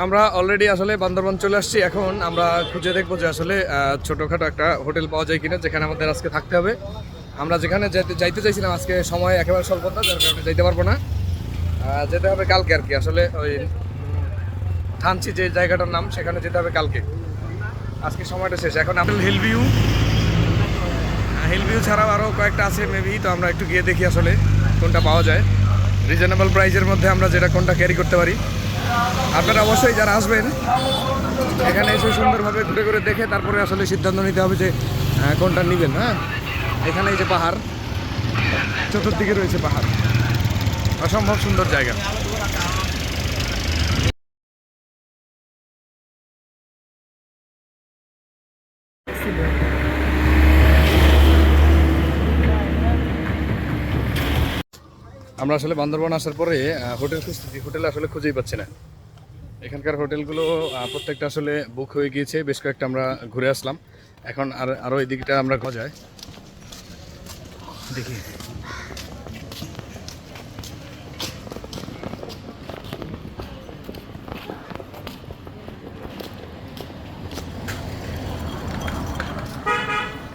আমরা অলরেডি আসলে বান্দরবান চলে আসছি। এখন আমরা খুঁজে দেখবো যে আসলে ছোটোখাটো একটা হোটেল পাওয়া যায় কিনা, যেখানে আমাদের আজকে থাকতে হবে। আমরা যেখানে যাইতে চাইছিলাম, আজকে সময় একেবারে স্বল্পতা, যার কারণে যাইতে পারবো না। যেতে হবে কালকে আর কি। আসলে ওই থানচি যে জায়গাটার নাম, সেখানে যেতে হবে কালকে। আজকে সময়টা শেষ। এখন আমাদের হিল ভিউ ছাড়াও আরও কয়েকটা আছে মেবি, তো আমরা একটু গিয়ে দেখি আসলে কোনটা পাওয়া যায় রিজনেবল প্রাইসের মধ্যে, আমরা যেটা কোনটা ক্যারি করতে পারি। আপনারা অবশ্যই যারা আসবেন এখানে এসে সুন্দরভাবে ঘুরে ঘুরে দেখে তারপরে আসলে সিদ্ধান্ত নিতে হবে যে কোনটা নেবেন। হ্যাঁ, এখানে এই যে পাহাড়, চতুর্দিকে রয়েছে পাহাড়, অসম্ভব সুন্দর জায়গা। আমরা আসলে বান্দরবান আসার পরে হোটেল খুঁজতেছি, হোটেল আসলে খুঁজেই পাচ্ছি না। এখানকার হোটেলগুলো প্রত্যেকটা আসলে বুক হয়ে গিয়েছে, বেশ কয়েকটা আমরা ঘুরে আসলাম। এখন আরও এই দিকটা আমরা খোঁজায় দেখি।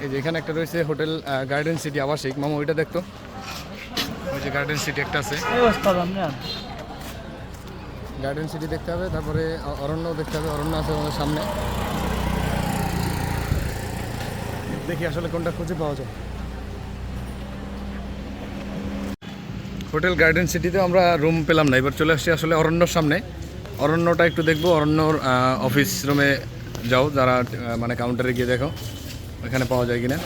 এই যে এখানে একটা রয়েছে হোটেল গার্ডেন সিটি আবাসিক। মামা ওইটা দেখতো, ওই যে গার্ডেন সিটি একটা আছে, গার্ডেন সিটি দেখতে হবে। তারপরে অরণ্যও দেখতে হবে, অরণ্য আছে আমাদের সামনে। দেখি আসলে কোনটা খুঁজে পাওয়া যায়। হোটেল গার্ডেন সিটিতে আমরা রুম পেলাম না, এবার চলে আসছি আসলে অরণ্যর সামনে। অরণ্যটা একটু দেখবো, অরণ্যর অফিস রুমে যাও, যারা মানে কাউন্টারে গিয়ে দেখো এখানে পাওয়া যায় কিনা।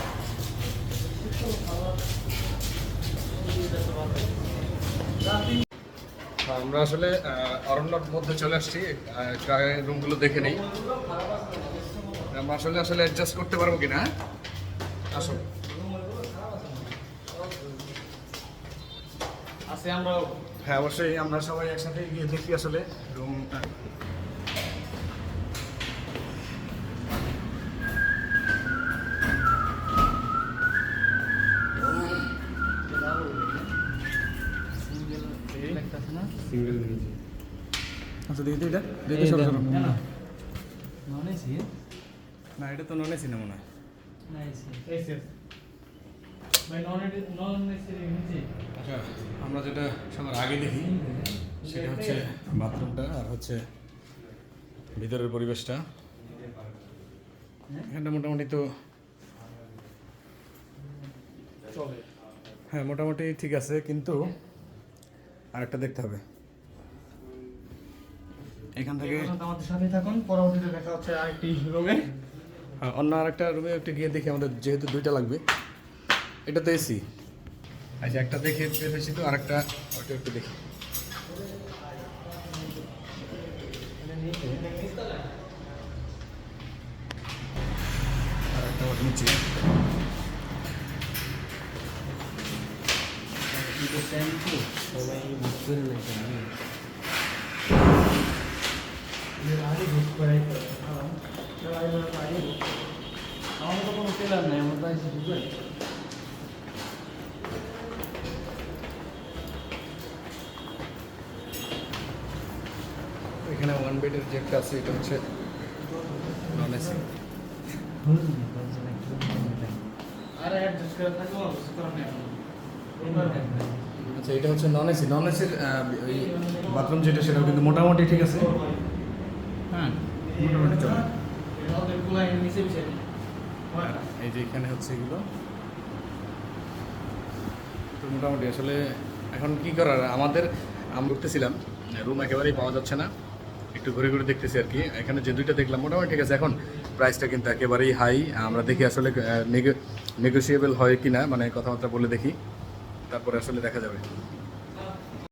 আমরা আসলে অরণ্যর মধ্যে চলে আসছি, রুমগুলো দেখে নেই। আমরা আসলে আসলে অ্যাডজাস্ট করতে পারবো কিনা। আসলে হ্যাঁ, অবশ্যই আমরা সবাই একসাথে গিয়ে দেখি আসলে রুম। আচ্ছা দেখি তো, এটা ছোট ছোট না, এটা তো নন এসি না মনে হয়। আচ্ছা, আমরা যেটা সবার আগে দেখি সেটা হচ্ছে বাথরুমটা, আর হচ্ছে ভিতরের পরিবেশটা। এখানটা মোটামুটি তো হ্যাঁ, মোটামুটি ঠিক আছে, কিন্তু আরেকটা দেখতে হবে। এখান থেকে আমাদের সাথে থাকুন, পরবর্তীতে দেখা হচ্ছে আরেকটি রুমে। হ্যাঁ, অন্য আরেকটা রুমে একটু গিয়ে দেখি, আমাদের যেহেতু দুইটা লাগবে। এটা তো এসি। আচ্ছা, একটা দেখে বের হয়েছি, তো আরেকটা ওইটা একটু দেখি। আরেকটা ওর নিচে। সবাই বুঝতে না, আমার তো কোনো টেলার নাই, আমার তো আছে বুঝলেন। এখানে ওয়ান বেডের যে একটা আছে, এটা হচ্ছে নন এসি। আরে অ্যাডজাস্ট করে থাকবো, আচ্ছা, এটা হচ্ছে নন এসি। নন এসির ওই বাথরুম যেটা, সেটাও কিন্তু মোটামুটি ঠিক আছে। হ্যাঁ, মোটামুটি চলে। এই যে এখানে হচ্ছে এগুলো তো মোটামুটি। আসলে এখন কি করার, আমাদের আমরা করতেছিলাম, রুম একেবারেই পাওয়া যাচ্ছে না, একটু ঘুরে ঘুরে দেখতেছি আর কি। এখানে যে দুইটা দেখলাম মোটামুটি ঠিক আছে। এখন প্রাইসটা কিন্তু একেবারেই হাই। আমরা দেখি আসলে নেগোসিয়েবল হয় কি না, মানে কথাবার্তা বলে দেখি, তারপরে আসলে দেখা যাবে।